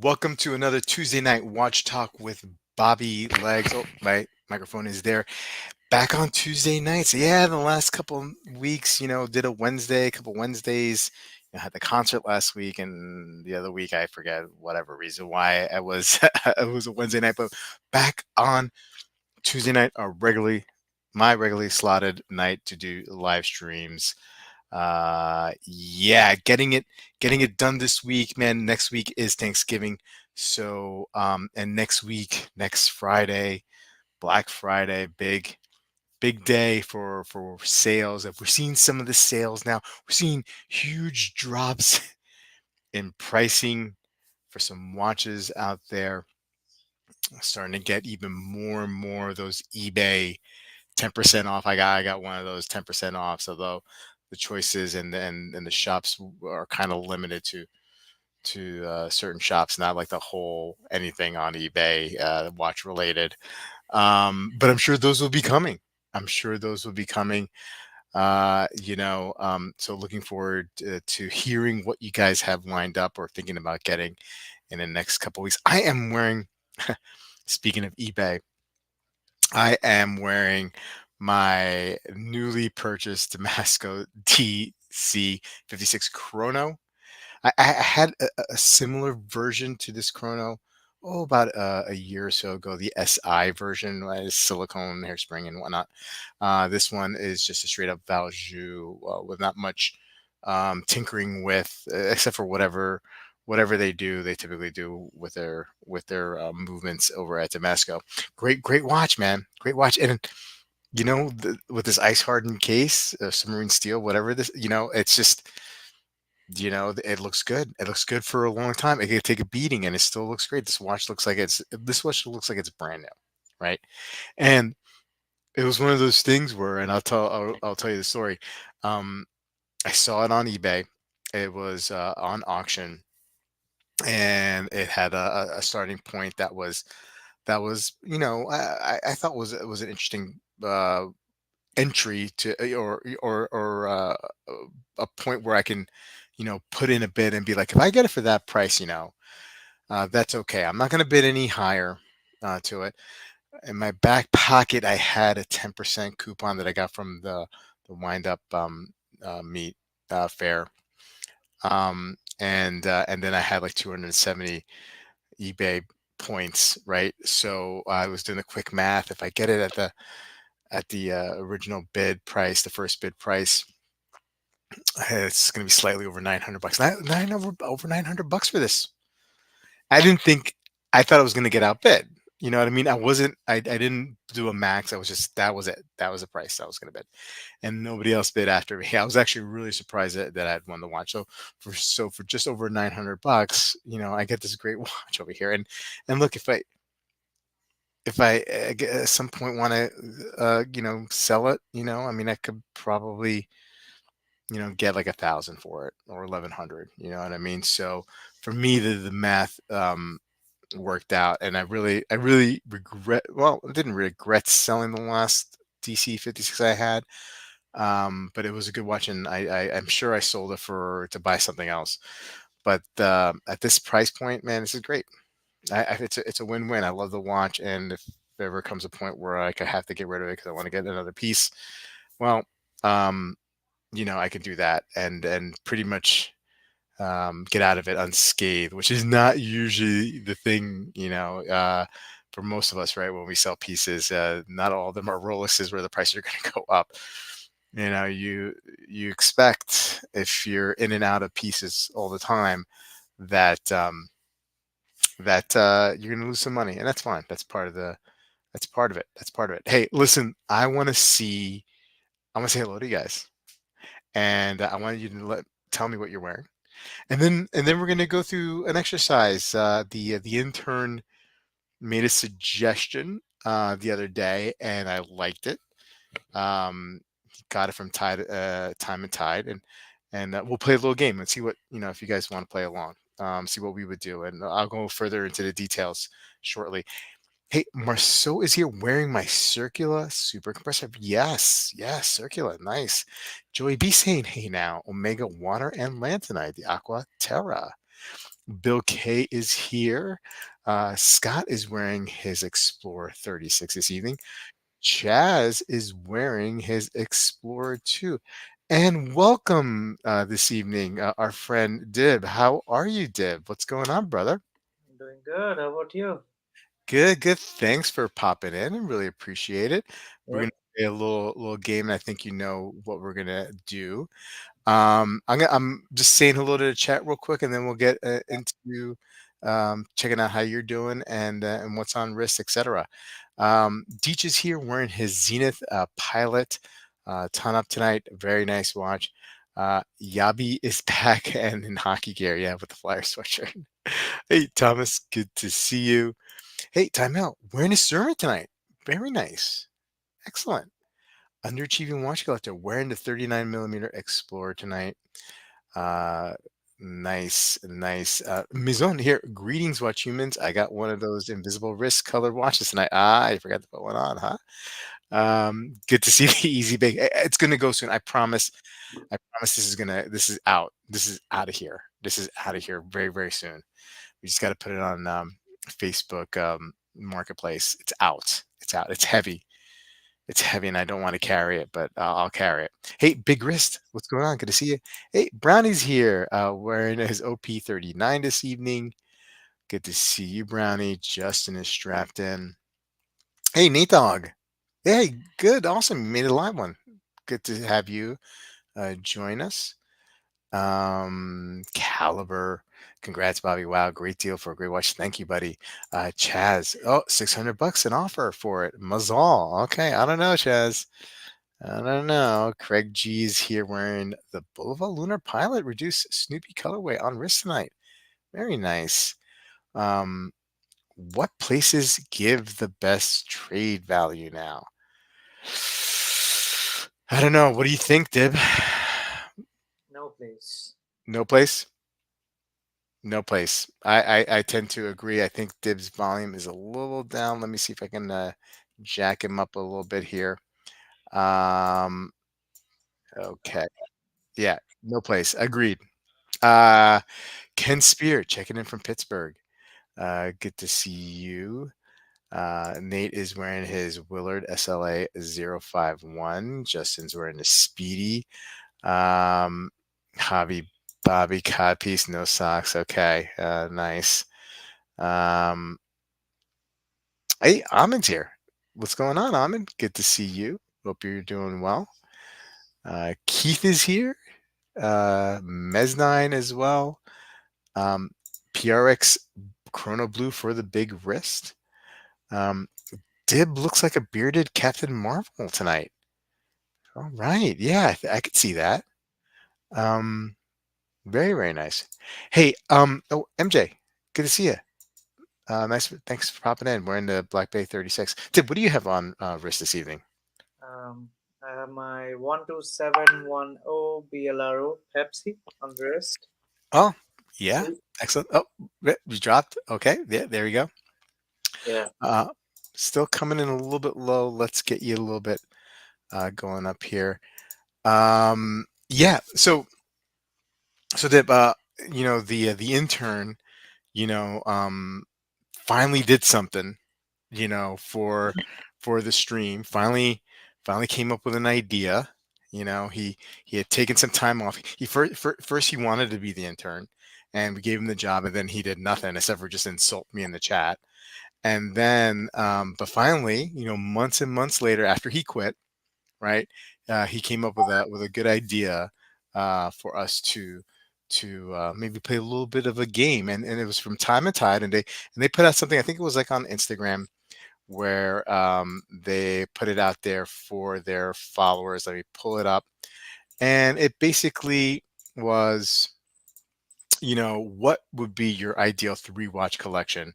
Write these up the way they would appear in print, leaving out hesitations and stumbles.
Welcome to another Tuesday night watch talk with Bobby Legs. Oh, my microphone is there. Back on Tuesday nights. Yeah, the last couple weeks, did a Wednesday, a couple Wednesdays. Had the concert last week, and the other week I forget whatever reason why it was it was a Wednesday night. But back on Tuesday night, my regularly slotted night to do live streams. Yeah, getting it done this week, man. Next week is Thanksgiving. So and next Friday, Black Friday, big day for sales. If we're seeing some of the sales now, we're seeing huge drops in pricing for some watches out there. Starting to get even more and more of those eBay 10% off. I got one of those 10% off. Although the choices and the shops are kind of limited to certain shops, not like the whole anything on eBay watch related. But I'm sure those will be coming. I'm sure those will be coming. So looking forward to hearing what you guys have lined up or thinking about getting in the next couple weeks. I am wearing. Speaking of eBay, I am wearing my newly purchased Damasco TC56 Chrono. I had a similar version to this Chrono, about a year or so ago. The SI version was silicone hairspring and whatnot. This one is just a straight up Valjoux with not much tinkering with, except for whatever they do, they typically do with their movements over at Damasco. Great watch, man. Great watch. And with this ice hardened case, submarine steel, whatever this, it's just, it looks good. It looks good for a long time. It could take a beating and it still looks great. This watch looks like it's brand new, right? And it was one of those things where, and I'll tell you the story. Um, I saw it on eBay. It was on auction, and it had a starting point that was I thought was an interesting entry to or a point where I can put in a bid and be like, if I get it for that price, that's okay. I'm not going to bid any higher to it. In my back pocket, I had a 10% coupon that I got from the wind up meet fair, and then I had like 270 eBay points, right? So I was doing the quick math. If I get it at the original bid price, the first bid price, it's going to be slightly over 900 bucks. Over 900 bucks for this. I didn't think. I thought I was going to get outbid. You know what I mean? I didn't do a max. I was just, that was it. That was the price I was going to bid, and nobody else bid after me. I was actually really surprised that I had won the watch. So for just over 900 bucks, I get this great watch over here. And look, if I at some point want to sell it, I mean, I could probably get like 1,000 for it or 1,100. You know what I mean? So for me, the math worked out, and I really regret. Well, I didn't regret selling the last DC56 I had, but it was a good watch, and I'm sure I sold it for to buy something else. But at this price point, man, this is great. It's a win-win. I love the watch, and if there ever comes a point where like I have to get rid of it because I want to get another piece, well, um, I can do that and pretty much get out of it unscathed, which is not usually the thing, for most of us, right? When we sell pieces, not all of them are Rolexes where the prices are going to go up. You expect, if you're in and out of pieces all the time, that you're going to lose some money, and that's fine. That's part of it. That's part of it. Hey, listen, I want to say hello to you guys, and I want you to tell me what you're wearing. And then we're going to go through an exercise. The intern made a suggestion the other day, and I liked it. Got it from Time and Tide, and we'll play a little game and see what if you guys want to play along. See what we would do, and I'll go further into the details shortly. Hey, Marceau is here wearing my Circula Super Compressor. Yes, yes, Circula, nice. Joey B saying, hey now, Omega Water and Lanthonide, the Aqua Terra. Bill K is here. Scott is wearing his Explorer 36 this evening. Chaz is wearing his Explorer 2. And welcome this evening, our friend Dib. How are you, Dib? What's going on, brother? Doing good. How about you? Good, good. Thanks for popping in. I really appreciate it. We're gonna Yep. play a little game, and I think you know what we're gonna do. I'm just saying hello to the chat real quick, and then we'll get into checking out how you're doing and what's on wrist, etc. Deech is here wearing his Zenith Pilot ton up tonight. Very nice watch. Yabi is back and in hockey gear, yeah, with the Flyer sweatshirt. Hey, Thomas, good to see you. Hey, time out. Wearing a sermon tonight. Very nice. Excellent. Underachieving watch collector wearing the 39 millimeter Explorer tonight. Uh, nice, nice. Mizon here. Greetings, watch humans. I got one of those invisible wrist colored watches tonight. Ah, I forgot to put one on, huh? Good to see the easy bake. It's gonna go soon. I promise. I promise this is out. This is out of here. This is out of here very, very soon. We just got to put it on Facebook Marketplace. It's out. It's out. It's heavy. It's heavy, and I don't want to carry it, but I'll carry it. Hey, Big Wrist, what's going on? Good to see you. Hey, Brownie's here, wearing his OP39 this evening. Good to see you, Brownie. Justin is strapped in. Hey, Nate Dog. Hey, good, awesome. You made a live one. Good to have you join us. Caliber. Congrats, Bobby. Wow, great deal for a great watch. Thank you, buddy. Chaz. Oh, $600 an offer for it. Mazal. Okay, I don't know, Chaz. I don't know. Craig G's here wearing the Boulevard Lunar Pilot reduced Snoopy colorway on wrist tonight. Very nice. Um, what places give the best trade value now? I don't know. What do you think, Dib? No place. No place? No place. I tend to agree. I think Dib's volume is a little down. Let me see if I can jack him up a little bit here. Um, okay. Yeah, no place. Agreed. Uh, Ken Spear checking in from Pittsburgh. Good to see you. Nate is wearing his Willard SLA 051. Justin's wearing the Speedy. Um, Hobby Bobby Codpiece, no socks. Okay, nice. Um, hey, Amin's here. What's going on, Amin? Good to see you. Hope you're doing well. Keith is here. Meznine as well. Um, PRX Chrono Blue for the big wrist. Um, Dib looks like a bearded Captain Marvel tonight. All right. Yeah, I could see that. Um, very, very nice. Hey, oh, MJ, good to see you. Nice. Thanks for popping in. We're in the Black Bay 36. Dib, what do you have on wrist this evening? I have my 12710 BLRO Pepsi on the wrist. Oh, yeah. Excellent. Oh, you dropped. Okay. Yeah, there you go. Yeah. Uh, still coming in a little bit low. Let's get you a little bit going up here. Yeah. So that the intern, you know, finally did something, for the stream. Finally came up with an idea. He had taken some time off. He first he wanted to be the intern, and we gave him the job, and then he did nothing except for just insult me in the chat. And then, but finally, months and months later, after he quit, right? He came up with a good idea for us to maybe play a little bit of a game, and it was from Time and Tide, and they put out something. I think it was like on Instagram where they put it out there for their followers. Let me pull it up, and it basically was, what would be your ideal three watch collection,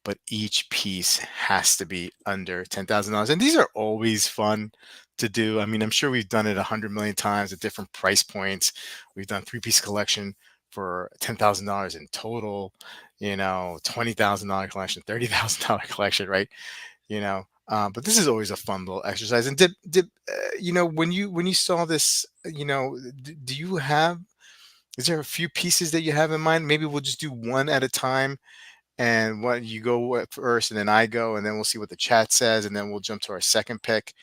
but each piece has to be under $10,000. And these are always fun to do. I mean, I'm sure we've done it 100 million times at different price points. We've done three-piece collection for $10,000 in total, $20,000 collection, $30,000 collection, right? But this is always a fun little exercise. And when you saw this, do you have Is there a few pieces that you have in mind? Maybe we'll just do one at a time, and what you go first, and then I go, and then we'll see what the chat says, and then we'll jump to our second pick.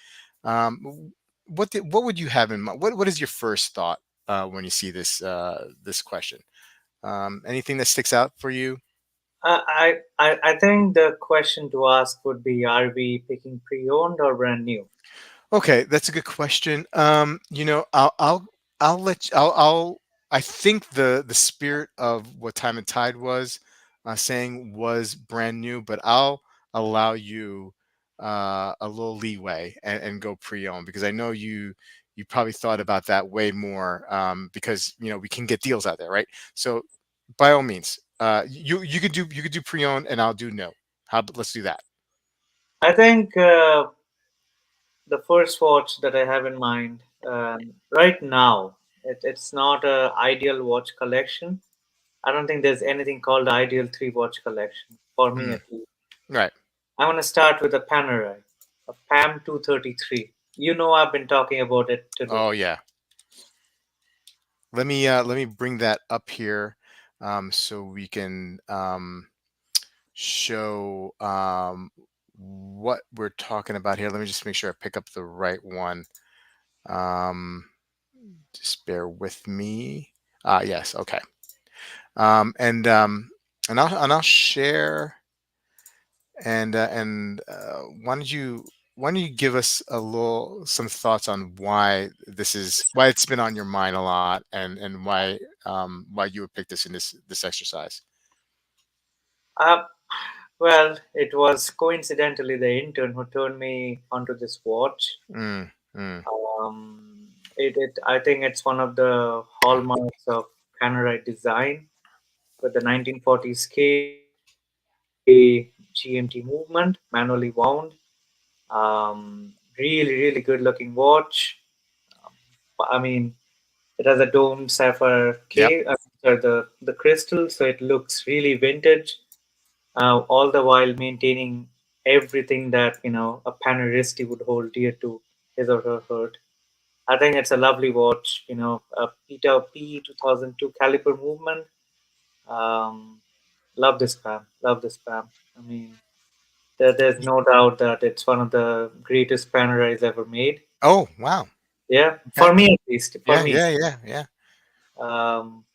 What would you have in mind? What is your first thought when you see this question? Anything that sticks out for you? I think the question to ask would be: Are we picking pre-owned or brand new? Okay, that's a good question. I'll let you, I think the spirit of what Time and Tide was saying was brand new, but I'll allow you a little leeway and go pre-owned because I know you probably thought about that way more because we can get deals out there, right? So by all means, you could do pre-owned and I'll do no. Let's do that. I think the first watch that I have in mind right now, it's not a ideal watch collection. I don't think there's anything called ideal three watch collection for me Mm, at least. right. I want to start with a Panerai, a PAM 233. You know, I've been talking about it today. Oh yeah. Let me bring that up here so we can show what we're talking about here. Let me just make sure I pick up the right one. Um, just bear with me. Yes, okay. Um, and um, and I'll share why don't you give us a little some thoughts on why it's been on your mind a lot and why you would pick this in this exercise. Uh, well, it was coincidentally the intern who turned me onto this watch. Mm, mm, I think it's one of the hallmarks of Panerai design with the 1940s scale, 2-day GMT movement, manually wound. Really, really good looking watch. I mean, it has a domed sapphire yep. sorry, the crystal, so it looks really vintage. All the while maintaining everything that a Panaristi would hold dear to his or her heart. I think it's a lovely watch. A Peter P 2002 caliper movement. Um, love this spam. Love this spam. I mean, there's no doubt that it's one of the greatest Panarais ever made. Oh, wow. Yeah, Okay. for me at least. For Yeah, me. yeah, yeah, yeah. Um,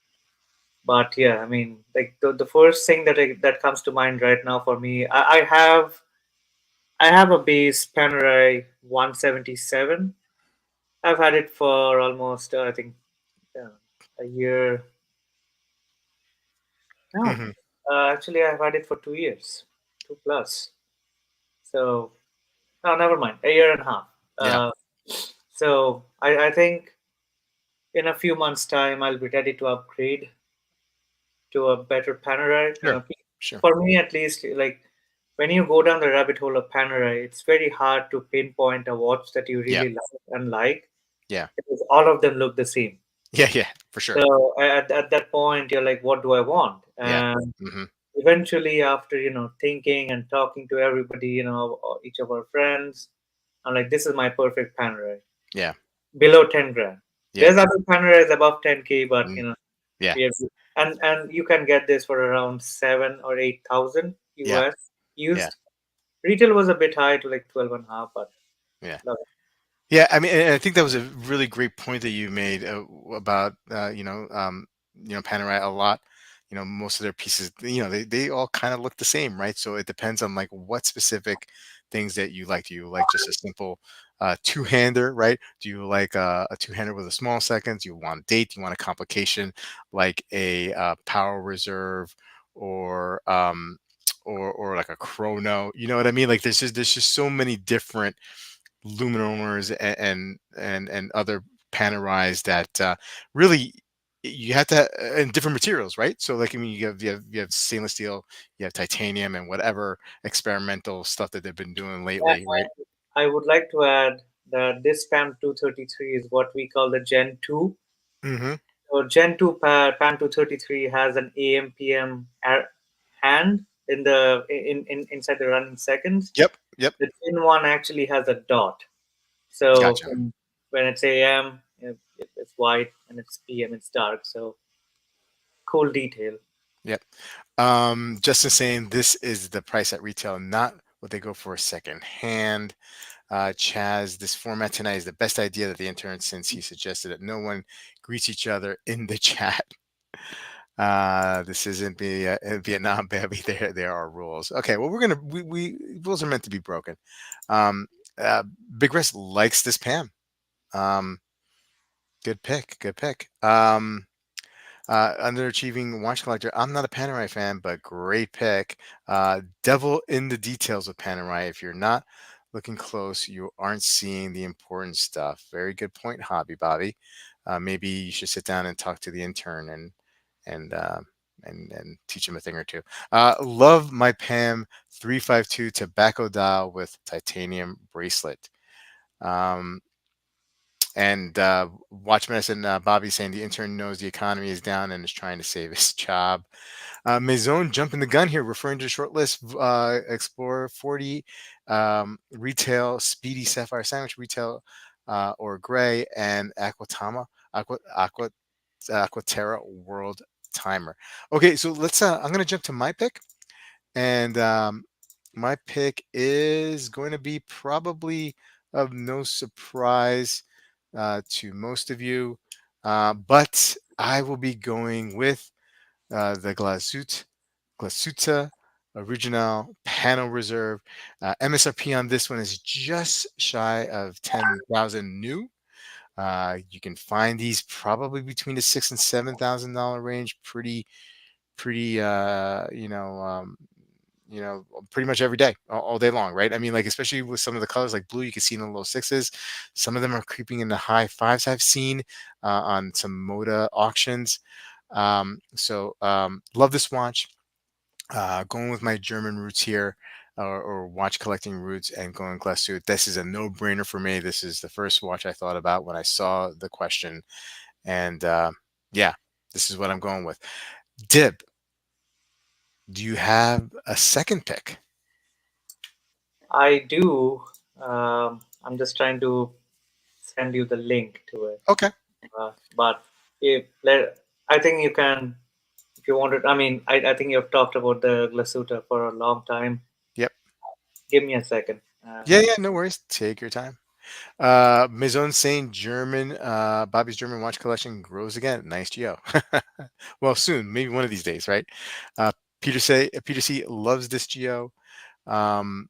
but yeah, I mean, like the first thing that comes to mind right now for me, I have a base Panerai 177. I've had it for almost I think uh, a year. No, Hmm. actually I've had it for 2 years, two plus. So no, never mind, a year and a half. Yeah. Uh, so I think in a few months' time I'll be ready to upgrade to a better Panerai. Sure. Sure. For me at least, like when you go down the rabbit hole of Panerai, it's very hard to pinpoint a watch that you Yeah. really love and like Yeah. because all of them look the same. Yeah. Yeah. For sure. So at that point, you're like, what do I want? Yeah. And Hmm. eventually, after thinking and talking to everybody, each of our friends, I'm like, this is my perfect Panerai. Yeah. Below 10 grand. Yeah. There's other Panarais above 10K, but Mm, yeah. we have, and you can get this for around 7 or 8 thousand Yeah. US Yeah. used. Retail was a bit high to like 12 and a half, but Yeah. love it. Yeah, I mean, and I think that was a really great point that you made about Panerai a lot. Most of their pieces, they all kind of look the same, right? So it depends on like what specific things that you like. Do you like just a simple two-hander, right? Do you like a two-hander with a small seconds? Do you want a date? Do you want a complication like a power reserve or or like a chrono? You know what I mean? Like there's just so many different luminars and other Panerais that really you have to and different materials, right? So like I mean you have stainless steel, you have titanium and whatever experimental stuff that they've been doing lately, right? And I would like to add that this PAM 233 is what we call the Gen 2. Mm-hmm. So Gen 2 PAM 233 has an AM/PM hand inside the running seconds. Yep. Yep. The Gen 1 actually has a dot. So Gotcha. when it's AM, it's white, and it's PM, it's dark. So cool detail. Yep. Justin saying this is the price at retail, not what they go for second hand. Chaz, this format tonight is the best idea that the intern since he suggested that no one greets each other in the chat. This isn't Vietnam, baby. There are rules. Okay, well, we rules are meant to be broken. Um, uh, Big Risk likes this Pam. Um, Good pick. Good pick. Underachieving watch collector. I'm not a Panerai fan, but great pick. Devil in the details with Panerai. If you're not looking close, you aren't seeing the important stuff. Very good point, Hobby Bobby. Maybe you should sit down and talk to the intern and uh, and teach him a thing or two. Love my Pam 352 tobacco dial with titanium bracelet. Um, and Watch Medicine, Bobby saying the intern knows the economy is down and is trying to save his job. Maison jumping the gun here, referring to the short list Explorer 40, retail, Speedy Sapphire Sandwich, retail, or Gray, and Aquaterra World Timer. Okay, so I'm going to jump to my pick. And my pick is going to be probably of no surprise to most of you, but I will be going with the Glasuta Original Panel Reserve. MSRP on this one is just shy of 10,000 new. You can find these probably between the $6,000 and $7,000 range. Pretty pretty much every day, all day long, right? I mean, like, especially with some of the colors like blue, you can see in the low sixes. Some of them are creeping in the high fives. I've seen on some Moda auctions. Love this watch. Going with my German roots here, or watch collecting roots, and going Glasuit. This is a no-brainer for me. This is the first watch I thought about when I saw the question, and yeah, this is what I'm going with. Dib, do you have a second pick? I do. I'm just trying to send you the link to it. Okay. But if I think you can, if you wanted. I mean, I think you've talked about the Glasuta for a long time. Yep. Give me a second. Yeah, yeah, no worries. Take your time. Maison Saint German, Bobby's German watch collection grows again. Nice Geo. Well, soon, maybe one of these days, right? Uh, Peter C loves this Geo. Um,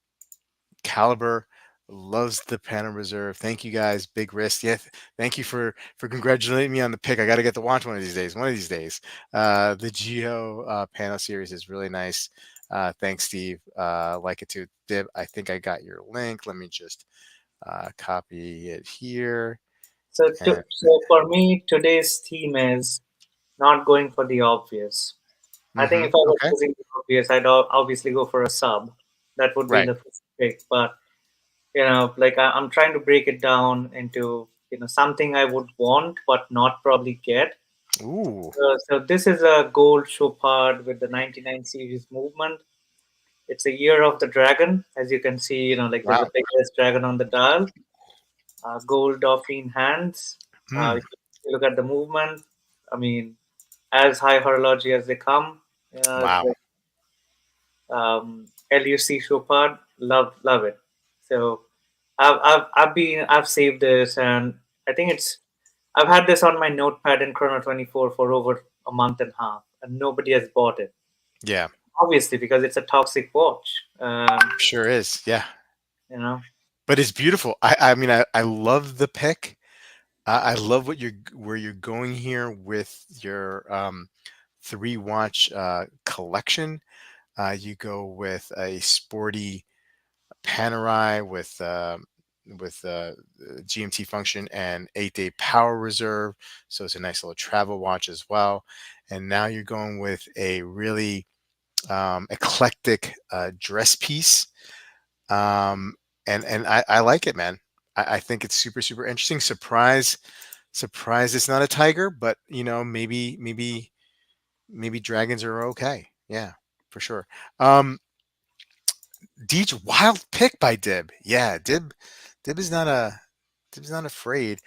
Caliber loves the Phantom Reserve. Thank you guys. Big risk. Yeah, thank you for congratulating me on the pick. I got to get to watch one of these days. One of these days. The Geo panel series is really nice. Thanks, Steve. Like it too. Dib, I think I got your link. Let me just copy it here. And So for me, today's theme is not going for the obvious. I think if I was okay, choosing the obvious, I'd obviously go for a sub. That would be right. the first pick. But like I'm trying to break it down into something I would want but not probably get. Ooh, So this is a gold Chopard with the 99 series movement. It's a year of the dragon, as you can see. Like there's wow. a biggest dragon on the dial. Gold Dauphine hands. Hmm. If you look at the movement, I mean, as high horology as they come. Wow. LUC Chopard, love it. So I've saved this, and I think I've had this on my notepad in Chrono 24 for over a month and a half, and nobody has bought it. Yeah, Obviously, because it's a toxic watch. sure is. Yeah, You know, but it's beautiful. I mean, I love the pick. I love where you're going here with your three watch collection. You go with a sporty Panerai with GMT function and 8-day power reserve, so it's a nice little travel watch as well. And now you're going with a really eclectic dress piece, um, and I like it, man. I think it's super interesting. Surprise! It's not a tiger, but maybe dragons are okay. Yeah, for sure. Um, Deej, wild pick by Dib. Yeah, Dib is not a Dib's not afraid.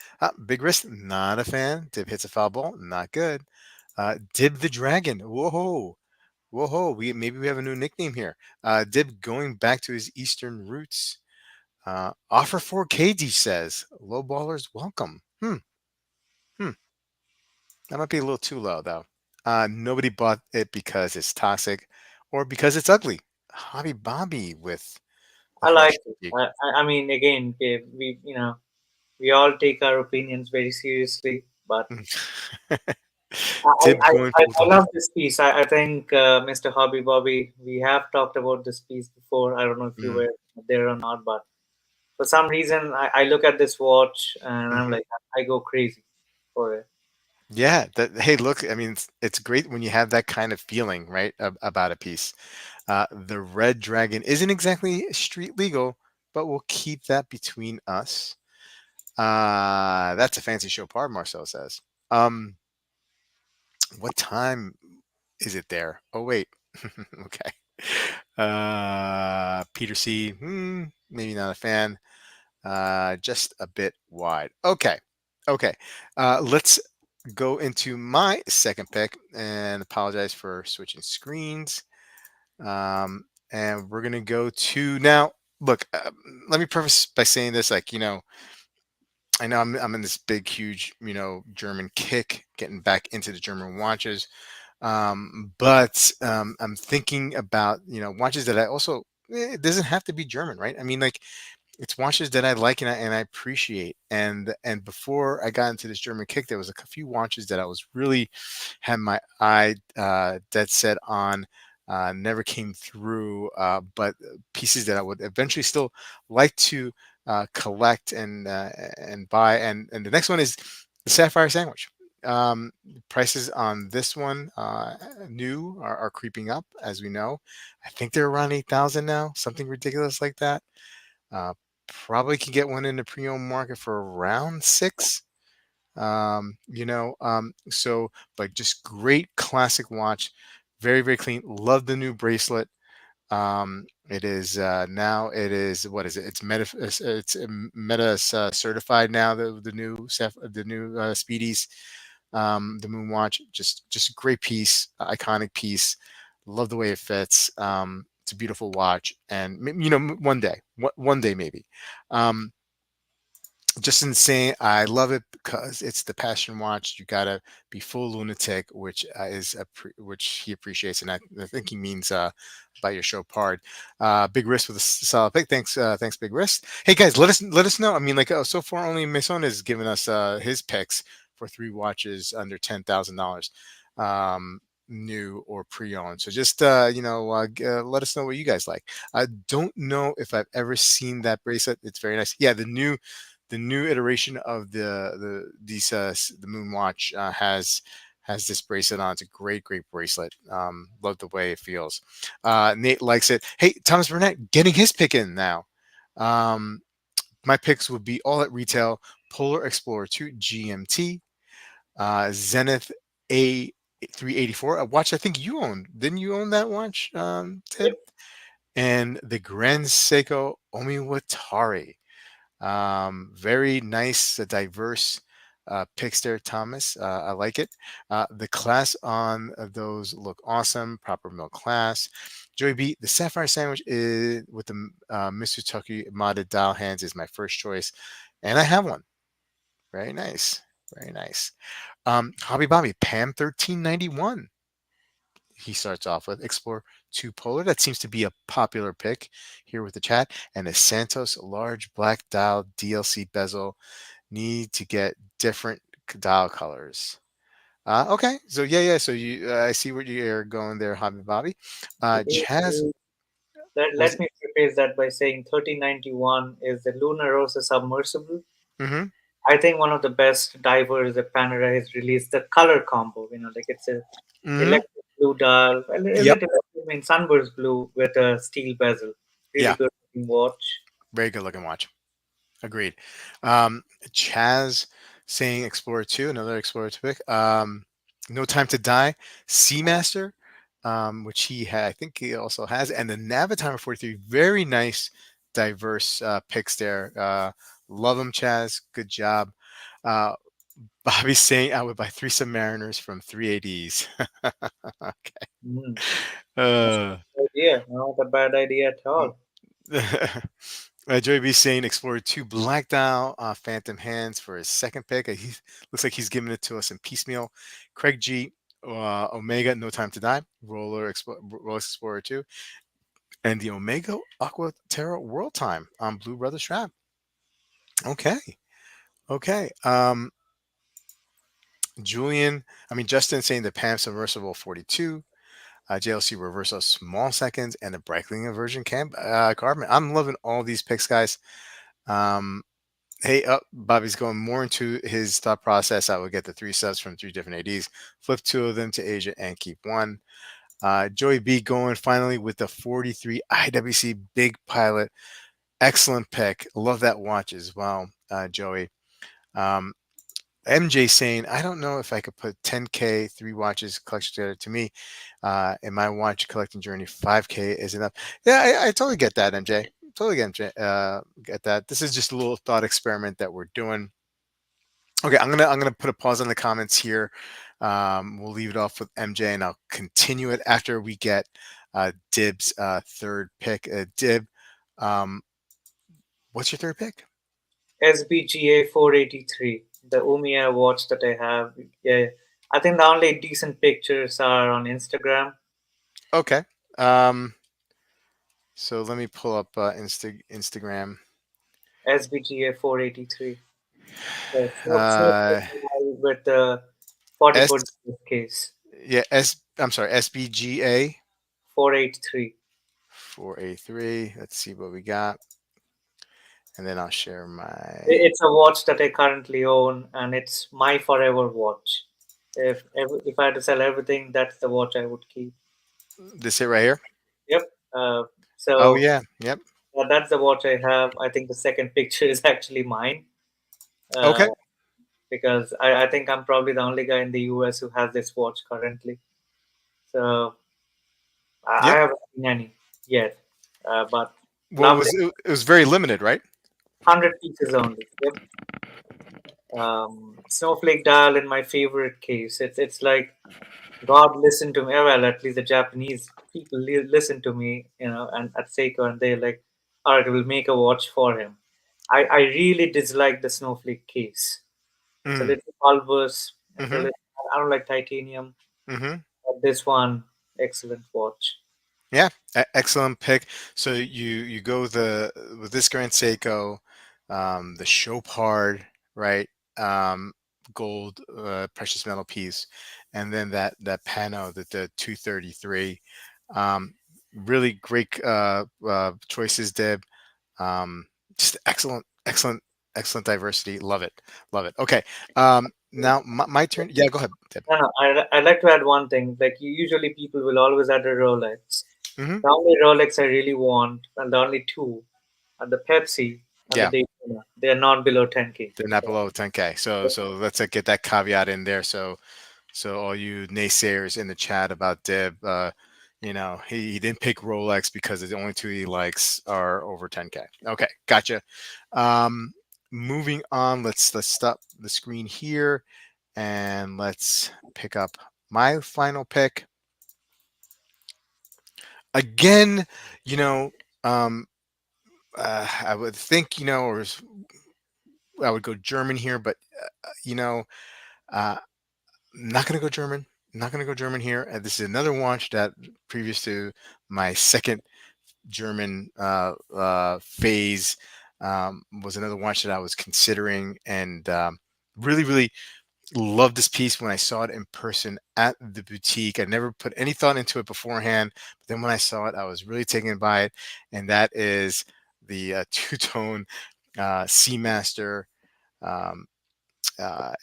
Big risk, not a fan. Dib hits a foul ball, not good. Dib the Dragon. Whoa. Whoa. Maybe we have a new nickname here. Dib going back to his Eastern roots. Offer 4KD says, low ballers welcome. Hmm. That might be a little too low, though. Nobody bought it because it's toxic or because it's ugly. Hobby Bobby with the I fresh like it. critique. I mean, again, we we all take our opinions very seriously, but Dib going full I toss. love this piece. I think, Mr. Hobby Bobby, we have talked about this piece before. I don't know if you Mm, were there or not, but for some reason, I look at this watch and I'm mhm. like, I go crazy for it. Yeah. Hey, look. I mean, it's great when you have that kind of feeling, right, about a piece. The Red Dragon isn't exactly street legal, but we'll keep that between us. That's a fancy show part, Marcel says. Um, what time is it there? Oh wait. Okay. Peter C. Maybe not a fan. Just a bit wide. Okay. Okay. Let's go into my second pick and apologize for switching screens. And we're gonna go to now. Look, let me preface by saying this: like, I know I'm in this big, huge, German kick, getting back into the German watches. But I'm thinking about watches that I also. It doesn't have to be German, right? I mean, like it's watches that I like and I appreciate. And before I got into this German kick, there was a few watches that I was really had my eye dead set on. Never came through, but pieces that I would eventually still like to collect and buy. And the next one is the Sapphire Sandwich. Prices on this one new are creeping up, as we know. I think they're around 8,000 now, something ridiculous like that. uh, Probably can get one in the pre-owned market for around six. So like just great classic watch, very very clean. Love the new bracelet. It is now it is what is it? It's meta certified now. The new Speedies, the Moon Watch. Just a great piece, iconic piece. Love the way it fits. It's a beautiful watch, and one day maybe. Um, just insane. I love it because it's the passion watch. You gotta be full lunatic, which which he appreciates, and I think he means by your show part. Big Wrist with a solid pick. Thanks, Big Wrist. Hey guys, let us know. I mean, like so far only Mason has given us his picks for three watches under $10,000. Um, New or pre-owned, so just let us know what you guys like. I don't know if I've ever seen that bracelet. It's very nice. Yeah, the new iteration of the Moon Watch has this bracelet on. It's a great, great bracelet. Love the way it feels. Nate likes it. Hey, Thomas Burnett getting his pick in now. Um, my picks would be all at retail: Polar Explorer 2 GMT, Zenith A 384, a watch I think you owned. Didn't you own that watch, Yep. Tib? And the Grand Seiko Omiwatari. Very nice, diverse picks there, Thomas. I like it. The class on those look awesome. Proper mill class. Joey B, the Sapphire Sandwich is with the Mitsutoki modded dial hands is my first choice, and I have one. Very nice. Very nice. Hobby Bobby, Pam 1391. He starts off with Explore 2 Polar. That seems to be a popular pick here with the chat. And a Santos large black dial DLC bezel. Need to get different dial colors. Okay, so yeah. So I see where you're going there, Hobby Bobby. Chaz was Let me preface that by saying 1391 is the Luna Rosa submersible. mm-hmm, I think one of the best divers that Panera has released. The color combo, like it's a mm-hmm. electric blue dial, a Yep. little, I mean, sunburst blue with a steel bezel. Really Yeah. good looking watch. Very good looking watch. Agreed. Um, Chaz saying Explorer 2, another Explorer 2 pick. No Time to Die, Seamaster, which I think he also has, and the Navitimer 43. Very nice, diverse picks there. Love them, Chaz. Good job. Uh, Bobby's saying I would buy three Submariners from three ADs. Okay. Mm, that's Uh, a good idea. Not a bad idea at all. Joey B saying Explorer 2 Black Dial, Phantom Hands for his second pick. He looks like he's giving it to us in piecemeal. Craig G, Omega, No Time to Die, Roller Explorer 2, and the Omega Aqua Terra World Time on Blue Brother Strap. Okay. Okay. Justin saying the PAM Submersible 42, JLC Reverso Small Seconds, and the Breitling Inversion Carbon. I'm loving all these picks, guys. Um, Hey, Bobby's going more into his thought process. I would get the three subs from three different ADs, flip two of them to Asia, and keep one. Joey B going finally with the 43 IWC Big Pilot. Excellent pick. Love that watch as well, Joey. Um, MJ saying, I don't know if I could put 10K, three watches collection together. To me, in my watch collecting journey, 5K is enough. Yeah, I totally get that, MJ. Totally get that. This is just a little thought experiment that we're doing. Okay, I'm gonna put a pause on the comments here. We'll leave it off with MJ, and I'll continue it after we get Dib's third pick. Dib, um, what's your third pick? SBGA 483, the Umiya watch that I have. Yeah, I think the only decent pictures are on Instagram. Okay. Um, so let me pull up Instagram. SBGA 483. The Uh, with the 44 S case. yeah S I'm sorry, SBGA 483. 4A3. Let's see what we got, and then I'll share my It's a watch that I currently own, and it's my forever watch. If I had to sell everything, that's the watch I would keep. this it right here. Yep. Oh So yeah, yep. that's the watch I have. I think the second picture is actually mine, uh, Okay. because I think I'm probably the only guy in the US who has this watch currently. So I Yep. haven't seen any yet, but Well, loved it. it was very limited, right? 100 pieces only. Yep. Snowflake dial in my favorite case. It's like God listened to me. Well, at least the Japanese people listen to me, and at Seiko, and they're like, all right, we'll make a watch for him. I really dislike the Snowflake case. It's a Mm, little bulbous. It's a mm-hmm. little, I don't like titanium. Mm-hmm. But this one, excellent watch. Yeah, excellent pick. So you go with this Grand Seiko, the Chopard, right? Um, Gold, precious metal piece, and then that Pano, the 233. Really great choices, Deb. Just excellent diversity. Love it, love it. Okay, now my turn. Yeah, go ahead, Deb. No, no, I'd like to add one thing. Like, usually people will always add a Rolex. Hmm. The only Rolex I really want, and the only two, are the Pepsi and the Yeah. Daytona. They are not below 10K. They're not So, below 10K. So let's get that caveat in there. So all you naysayers in the chat about Dib, he didn't pick Rolex because the only two he likes are over 10K. Okay, gotcha. Um, Moving on, let's stop the screen here and let's pick up my final pick. Again, you know, um, I would think, I would go German here, but you know, uh, not going to go German. Not going to go German here. This is another watch that previous to my second German phase was another watch that I was considering, and really loved this piece when I saw it in person at the boutique. I never put any thought into it beforehand, but then when I saw it, I was really taken by it, and that is the two-tone Seamaster. Um,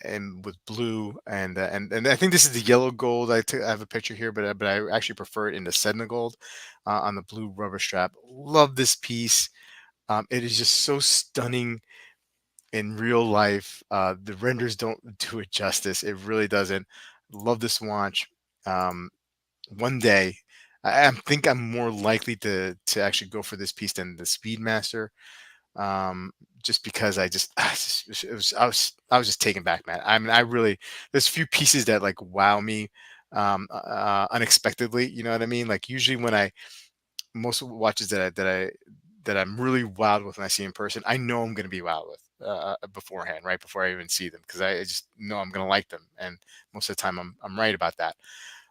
and with blue and I think this is the yellow gold. I have a picture here, but I actually prefer it in the Sedna gold on the blue rubber strap. Love this piece. It is just so stunning in real life. The renders don't do it justice. It really doesn't. Love this watch. Um, One day, I think I'm more likely to actually go for this piece than the Speedmaster. just because I was just taken back, man. I mean, I really there's a few pieces that like wow me unexpectedly. You know what I mean? Like usually when I most of the watches that I'm really wild with when I see in person, I know I'm going to be wild with beforehand, right before I even see them, because I just know I'm going to like them, and most of the time I'm right about that.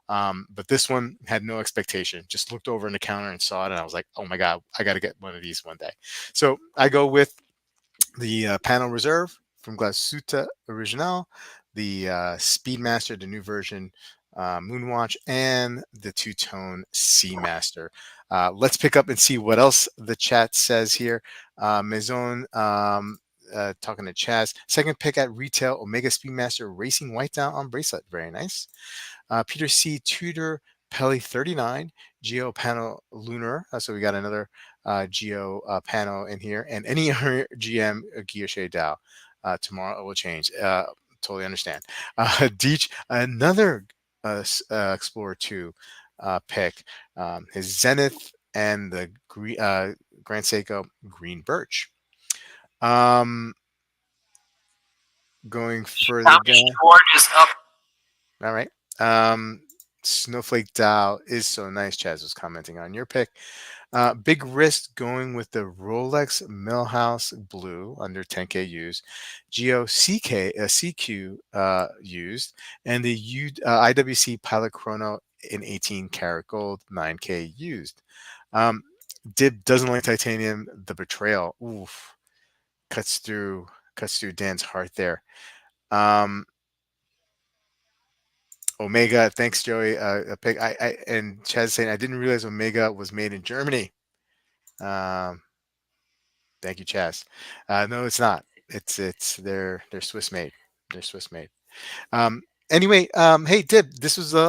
But this one had no expectation. Just looked over in the counter and saw it, and I was like, "Oh my god, I got to get one of these one day." So I go with the panel reserve from Glasuta Original, the Speedmaster, the new version Moonwatch, and the two-tone Seamaster. Let's pick up and see what else the chat says here. Maison talking to Chaz. Second pick at retail, Omega Speedmaster Racing White Down on bracelet. Very nice. Peter C. Tudor Pelly 39, Geo Panel Lunar. So we got another Geo panel in here, and any other GM Guilloche Dow. Tomorrow it will change. Totally understand. Deech, another Explorer 2 pick. His Zenith and the Grand Seiko Green Birch. Um, going further down. All right. Um, Snowflake Dow is so nice. Chaz was commenting on your pick. Big Wrist going with the Rolex Millhouse Blue under 10K used, Geo CQ used, and the IWC Pilot Chrono in 18 karat gold 9K used. Um, Dib doesn't like titanium. The Betrayal, oof, cuts through Dan's heart there. Um, Omega, thanks, Joey. A pick. And Chaz saying I didn't realize Omega was made in Germany. Um, Thank you, Chaz. No, it's not. It's they're Swiss made. They're Swiss made. Um, anyway, hey Dib, this was a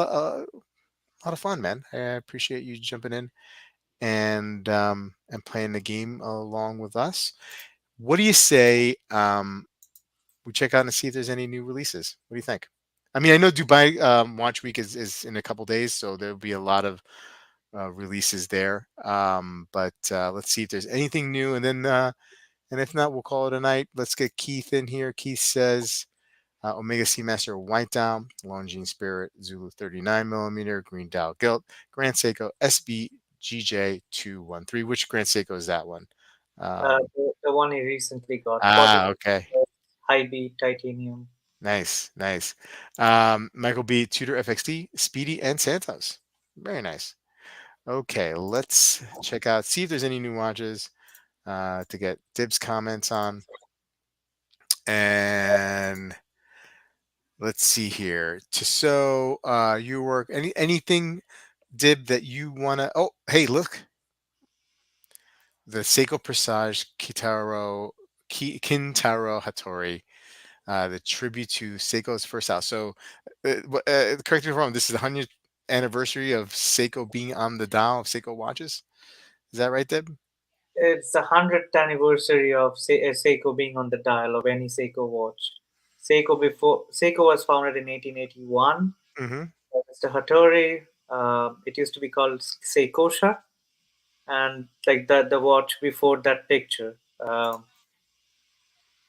lot of fun, man. I appreciate you jumping in and playing the game along with us. What do you say? We check out and see if there's any new releases. What do you think? I mean, I know Dubai Watch Week is in a couple days, so there'll be a lot of releases there. But let's see if there's anything new, and if not, we'll call it a night. Let's get Keith in here. Keith says Omega Seamaster White Down, Longines Spirit, Zulu 39 millimeter, Green Dial Gilt, Grand Seiko SB GJ 213. Which Grand Seiko is that one? Um, The one he recently got, 40 okay. high beat titanium. Nice, nice. Michael B. Tudor FXD, Speedy, and Santos. Very nice. Okay, let's check out, see if there's any new watches to get Dib's comments on. And let's see here. So your work, anything, Dib, that you wanna? Oh, hey, look, the Seiko Presage Kintaro Hattori, the tribute to Seiko's first house. So, correct me if I'm wrong. This is the 100th anniversary of Seiko being on the dial of Seiko watches. Is that right, Dib? It's the 100th anniversary of Seiko being on the dial of any Seiko watch. Seiko was founded in 1881. Mm-hmm. Mr. Hattori, it used to be called Seikosha, and like the watch before that picture.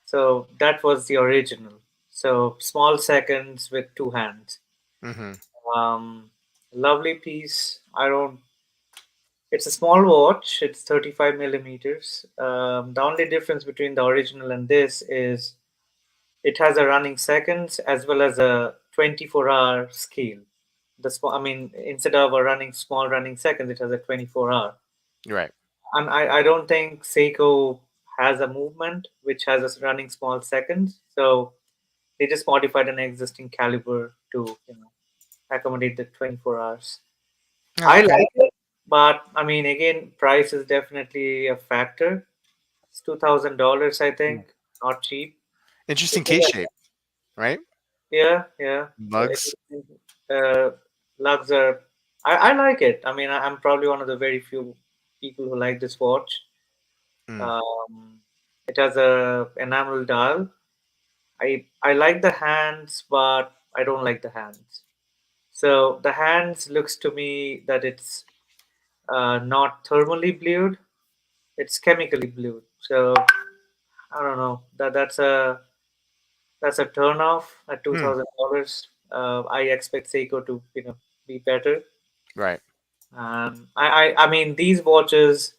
So that was the original. So small seconds with two hands. Mm-hmm. Um, Lovely piece. I don't. It's a small watch. It's 35 millimeters. The only difference between the original and this is it has a running seconds as well as a 24-hour scale. I mean, instead of a running small running seconds, it has a 24-hour. You're right. And I don't think Seiko has a movement which has a running small seconds. So they just modified an existing caliber to accommodate the 24 hours. Oh, I okay. like it, but I mean, again, price is definitely a factor. It's $2,000, I Ooh. think, not cheap. Interesting It's case shape, right? Yeah, yeah. So Lugs. uh, lugs are. I like it. I mean, I'm probably one of the very few people who like this watch. Mm, Um, it has a enamel dial. I like the hands, but I don't like the hands. So the hands looks to me that it's not thermally blued; it's chemically blued. So I don't know. That's a turn off at Hmm. $2,000. I expect Seiko to be better. Right. I mean these watches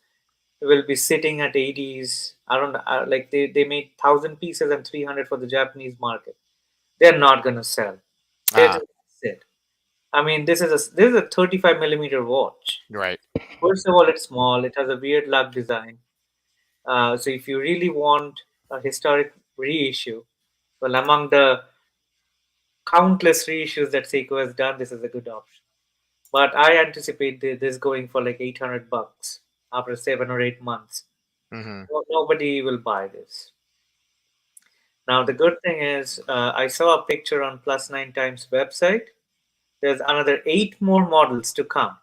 will be sitting at 80s. I don't like they made 1,000 pieces and 300 for the Japanese market. They're not gonna sell. They're Ah. just gonna sit. I mean this is a 35 millimeter watch. Right. First of all, it's small. It has a weird lug design. So if you really want a historic reissue, well, among the countless reissues that Seiko has done, this is a good option. But I anticipate this going for like $800 after 7 or 8 months. Hmm. Nobody will buy this. Now the good thing is, I saw a picture on Plus Nine Times website. There's another 8 more models to come,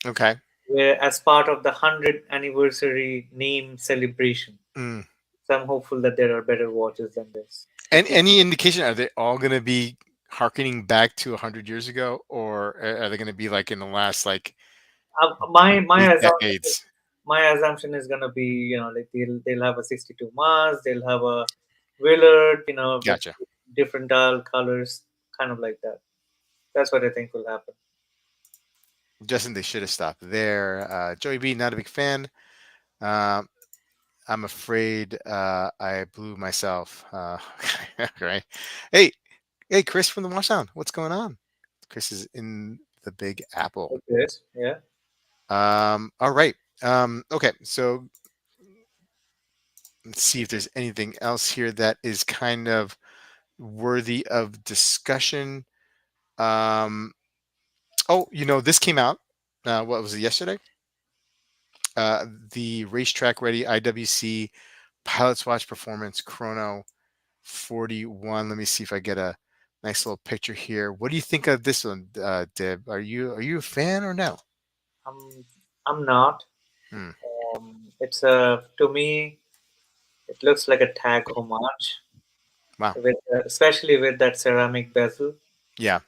Okay. where as part of the 100th anniversary name celebration. Mm. So I'm hopeful that there are better watches than this. It, And it, any indication, are they all going to be harkening back to 100 years ago, or are they going to be like in the last like my my eight assumption is, decades? gonna be, like they'll have a 62 Mars, they'll have a Willard, with Gotcha. different dial colors, kind of like that. That's what I think will happen. Justin, they should have stopped there. Joey B, not a big fan. Um, I'm afraid I blew myself. Right. Hey, hey, Chris from the Washdown. What's going on? Chris is in the Big Apple. Okay. Yeah. All right. Okay. So let's see if there's anything else here that is kind of worthy of discussion. Um, oh, this came out. What was it, yesterday? The racetrack ready IWC Pilot's Watch Performance Chrono 41. Let me see if I get a nice little picture here. What do you think of this one, Deb? Are you a fan or no? I'm I'm not. Hmm. It's a to me it looks like a tag homage, Wow. especially with that ceramic bezel. Yeah.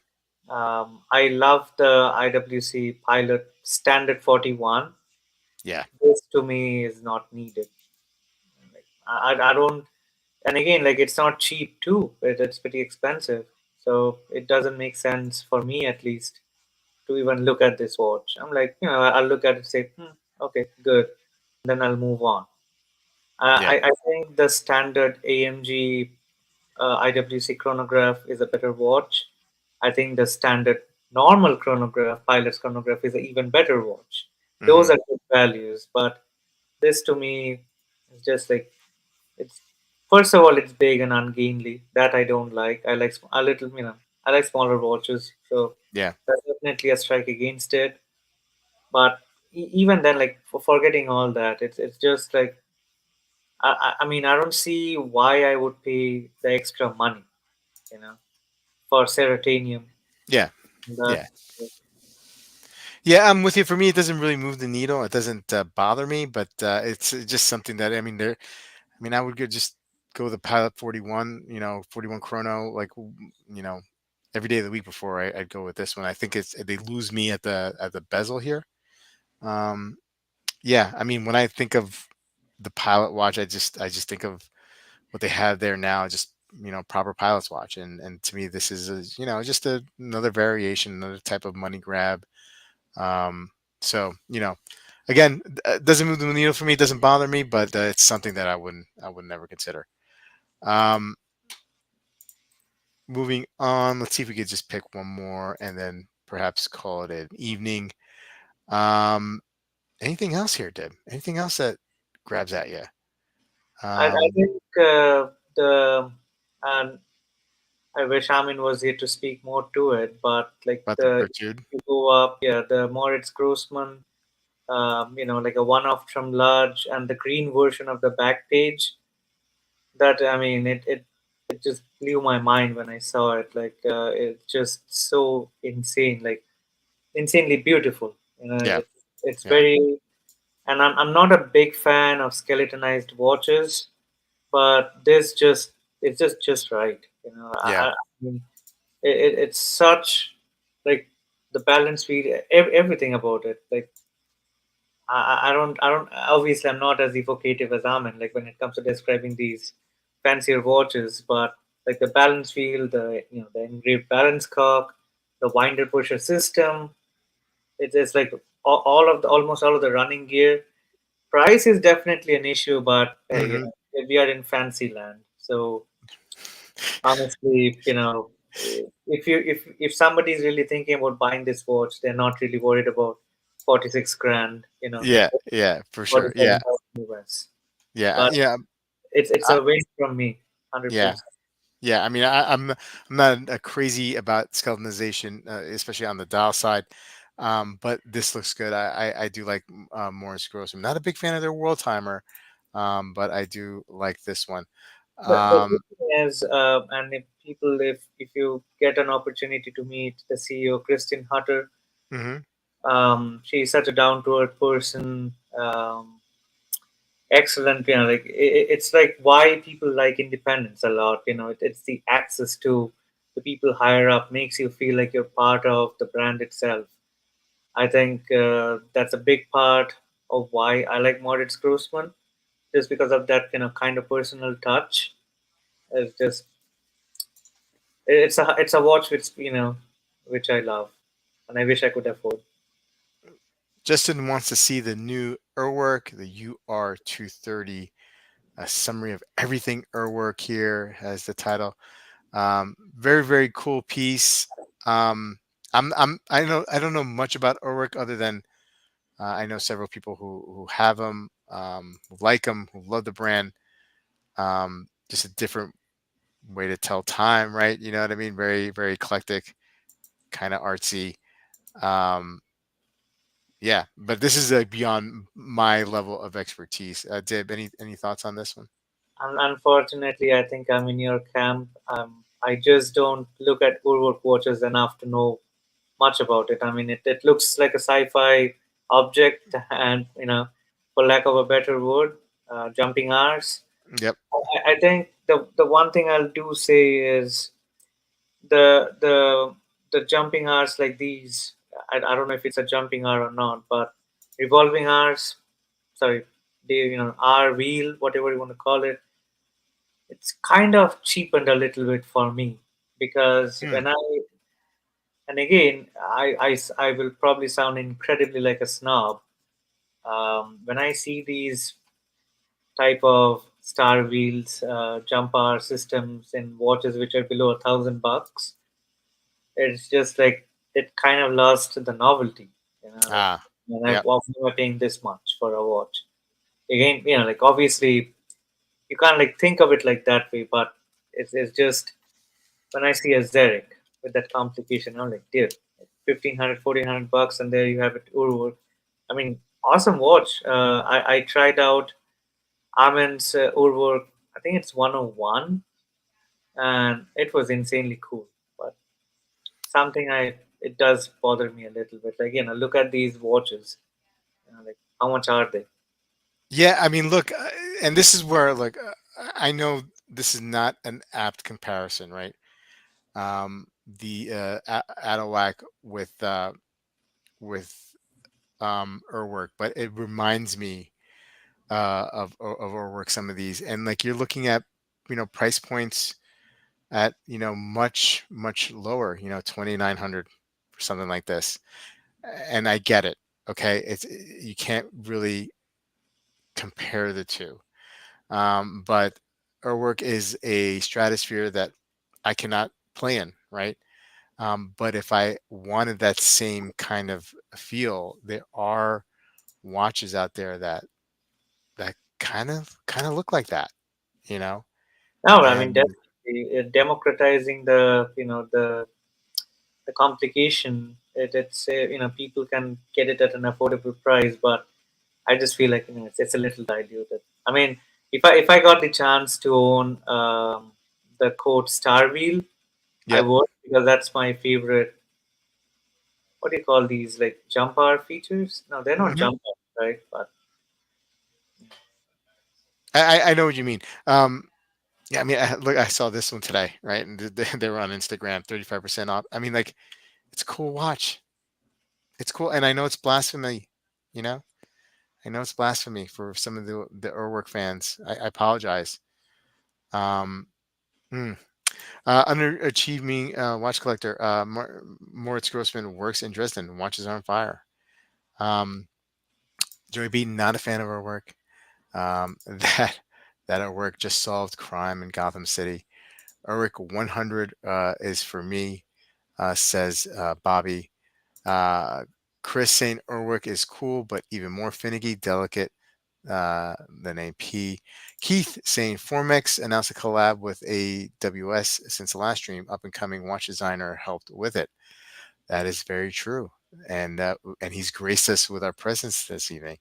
I love the IWC Pilot Standard 41. Yeah. This to me is not needed. Like, I don't, and again, like it's not cheap too. It's pretty expensive, so it doesn't make sense for me at least to even look at this watch. I'm like, I'll look at it, say, okay, good, then I'll move on. Yeah. I think the standard AMG IWC chronograph is a better watch. I think the standard normal chronograph, pilot's chronograph, is an even better watch. Those Hmm. are good values, but this to me is just like it's. First of all, it's big and ungainly. That I don't like. I like a little, I like smaller watches, so Yeah. that's definitely a strike against it. But even then, like for forgetting all that, it's just like I mean, I don't see why I would pay the extra money, you know, for Seratanium. Yeah. That Yeah. Yeah. I'm with you. For me, it doesn't really move the needle. It doesn't bother me, but it's just something that I mean, I would just go the Pilot 41. 41 Chrono, like you know, every day of the week before I'd go with this one. I think they lose me at the bezel here. Um, yeah, I mean, when I think of the pilot watch, I just think of what they have there now, just proper pilot's watch, and to me, this is just another variation, another type of money grab. Um, so again, it doesn't move the needle for me, it doesn't bother me, but it's something that I would never consider. Um, moving on, let's see if we could just pick one more and then perhaps call it an evening. Um, Anything else here, Deb? Anything else that grabs at you? I Um, think the and I wish Amin was here to speak more to it, but like about the the Bertude. you go up, yeah, the Moritz Grossman, like a one-off from large and the green version of the back page. That I mean, it just blew my mind when I saw it. Like it's just so insane, like insanely beautiful. Yeah, It's yeah, very, and I'm not a big fan of skeletonized watches, but this just it's just right. yeah, I mean, it's such like the balance speed, everything about it. Like I don't obviously I'm not as evocative as Amin. Like when it comes to describing these. fancier watches, but like the balance wheel, the engraved balance cock, the winder pusher system, it's like all of the almost all of the running gear. Price is definitely an issue, but Hmm. we are in fancy land, so honestly, if somebody is really thinking about buying this watch, they're not really worried about 46 grand, Yeah, yeah, for sure. Yeah, 47,000 US. yeah, But yeah, it's I, a win from me, yeah. 100%. Yeah, I mean, I'm not crazy about skeletonization, especially on the dial side. But this looks good. I do like Morris Gross. I'm not a big fan of their world timer, but I do like this one. The good Um, thing is, and if you get an opportunity to meet the CEO, Christine Hutter, mhm. she's such a down to earth person. Excellent, like it's like why people like independence a lot. It's the access to the people higher up makes you feel like you're part of the brand itself. I think that's a big part of why I like Moritz Grossman, just because of that kind of personal touch. It's just it's a watch which I love, and I wish I could afford. Justin wants to see the new Urwerk, the UR230. A summary of everything Urwerk here has the title. Very very cool piece. I don't know much about Urwerk other than I know several people who have them, who like them, who love the brand. Just a different way to tell time, right? You know what I mean? Very, very eclectic, kind of artsy. Um, yeah, but this is beyond my level of expertise. Dib, any thoughts on this one? And unfortunately, I think I'm in your camp. I just don't look at Urwork watches enough to know much about it. I mean, it looks like a sci-fi object, and for lack of a better word, jumping hours. Yep. I think the one thing I'll do say is the the the jumping hours like these. I don't know if it's a jumping hour or not, but revolving hours. Sorry, the hour wheel, whatever you want to call it. It's kind of cheapened a little bit for me because Hmm. and again, I will probably sound incredibly like a snob. When I see these type of star wheels, jump hour systems in watches which are below $1,000, it's just like it kind of lost the novelty. Like Ah. when Yep. why am I paying this much for a watch? Again, like obviously you can't like think of it like that way, but it's just when I see a Zerek with that complication, I'm like, dude, 1,500, 1,400 bucks, and there you have it, Urur. I mean, awesome watch. I tried out Amin's Urur, I think it's 101, and it was insanely cool. But something it does bother me a little bit. Like, look at these watches. Like, how much are they? Yeah. I mean, look, and this is where like I know this is not an apt comparison, right? The Adawak with Urwerk, but it reminds me of our work, some of these, and like you're looking at price points at much lower, 2,900 for something like this. And I get it. Okay, it's you can't really compare the two. But our work is a stratosphere that I cannot play in, right? But if I wanted that same kind of feel, there are watches out there that kind of look like that, you know No, I mean and definitely democratizing the complication. It's people can get it at an affordable price, but I just feel like it's a little diluted. I mean, if I got the chance to own the Coat Star Wheel, I yep. would, because that's my favorite. What do you call these, like jump hour features? No, they're not Hmm. jump hours, right? But I know what you mean. Yeah, I mean, look, I saw this one today, right? And they were on Instagram, 35% off. I mean, like, it's a cool watch. It's cool, and I know it's blasphemy. You know, I know it's blasphemy for some of the Urwerk fans. I apologize. Um, hmm. Underachieving watch collector Moritz Grossman works in Dresden. Watches are on fire. Um, Joey B, not a fan of our work. That our work just solved crime in Gotham City. Eric 100 is for me, says Bobby. Uh, Chris saying Urwick is cool, but even more finicky, delicate than AP. Keith saying Formex announced a collab with AWS since the last stream. Up and coming watch designer helped with it. That is very true. And he's graced us with our presence this evening.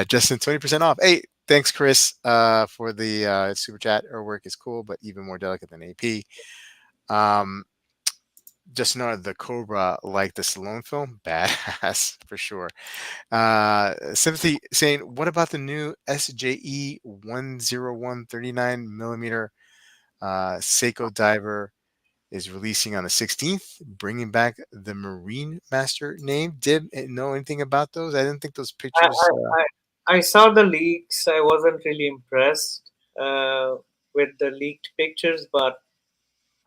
Justin, 20% off. Hey, thanks, Chris, for the super chat. Our work is cool, but even more delicate than AP. Um, just know the Cobra, like the Stallone film, badass for sure. Sympathy saying, what about the new SJE 101 39 millimeter Seiko diver is releasing on the 16th, bringing back the Marine Master name? Did know anything about those? I didn't think those I, pictures. I, I saw the leaks. I wasn't really impressed with the leaked pictures, but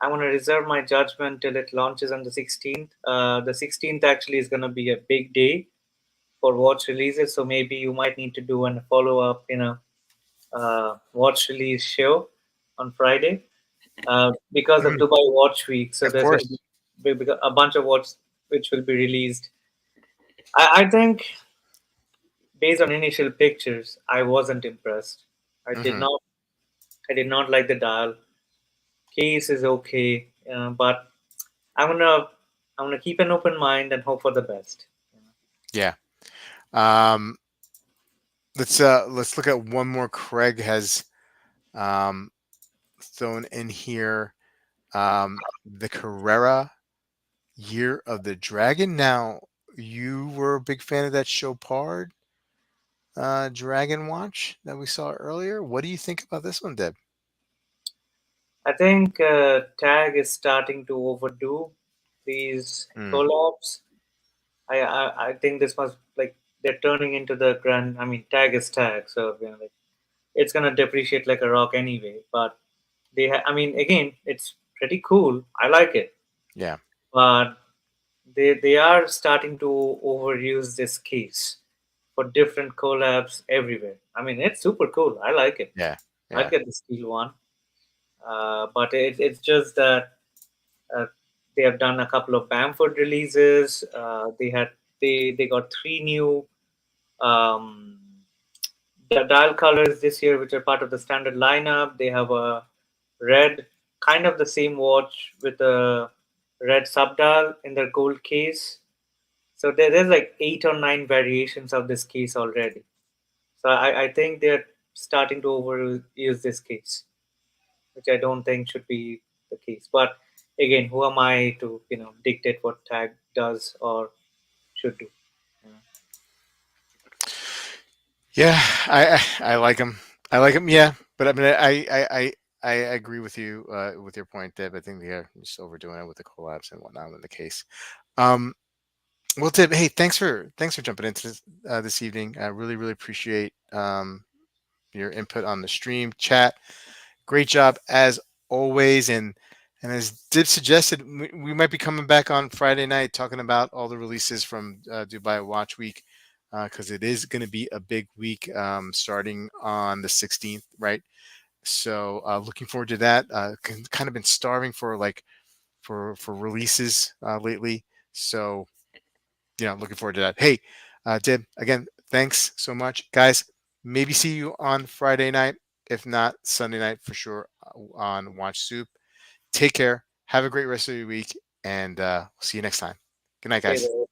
I want to reserve my judgment till it launches on the 16th. The 16th actually is going to be a big day for watch releases, so maybe you might need to do a follow up, watch release show on Friday because of Mhm, Dubai Watch Week. So of there's going to course. be a bunch of watch which will be released. I think based on initial pictures, I wasn't impressed. I did Hmm. not. I did not like the dial. Case is okay, but I'm gonna I'm gonna keep an open mind and hope for the best. Yeah. Um, let's look at one more. Craig has um, thrown in here. The Carrera Year of the Dragon. Now, you were a big fan of that Chopard Dragon watch that we saw earlier. What do you think about this one, Deb? I think Tag is starting to overdo these Mm, collabs. I think this must like they're turning into the grand. I mean, Tag is Tag, so like it's gonna depreciate like a rock anyway. But I mean, again, it's pretty cool. I like it, yeah, but they are starting to overuse this case for different collabs everywhere. I mean, it's super cool. I like it. yeah, I'd yeah, get the steel one, but it's just that uh, they have done a couple of Bamford releases. They got three new um, dial colors this year, which are part of the standard lineup. They have a red, kind of the same watch with a red subdial in their gold case. So there's like 8 or 9 variations of this case already. So I think they're starting to overuse this case, which I don't think should be the case. But again, who am I to dictate what Tag does or should do? You know? yeah. I like them. I like them. Yeah, but I mean, I agree with you with your point, Deb. I think they're just overdoing it with the collapse and whatnot in the case. Um, well, Deb, hey, thanks for jumping into this evening. I really appreciate your input on the stream chat. Great job as always, and as Dib suggested, we might be coming back on Friday night talking about all the releases from Dubai Watch Week because it is going to be a big week starting on the 16th, right? So looking forward to that. Kind of been starving for like for releases lately, so looking forward to that. Hey, Dib, again, thanks so much, guys. Maybe see you on Friday night. If not, Sunday night for sure on Watch Soup. Take care. Have a great rest of your week, and we'll see you next time. Good night, Stay there. guys.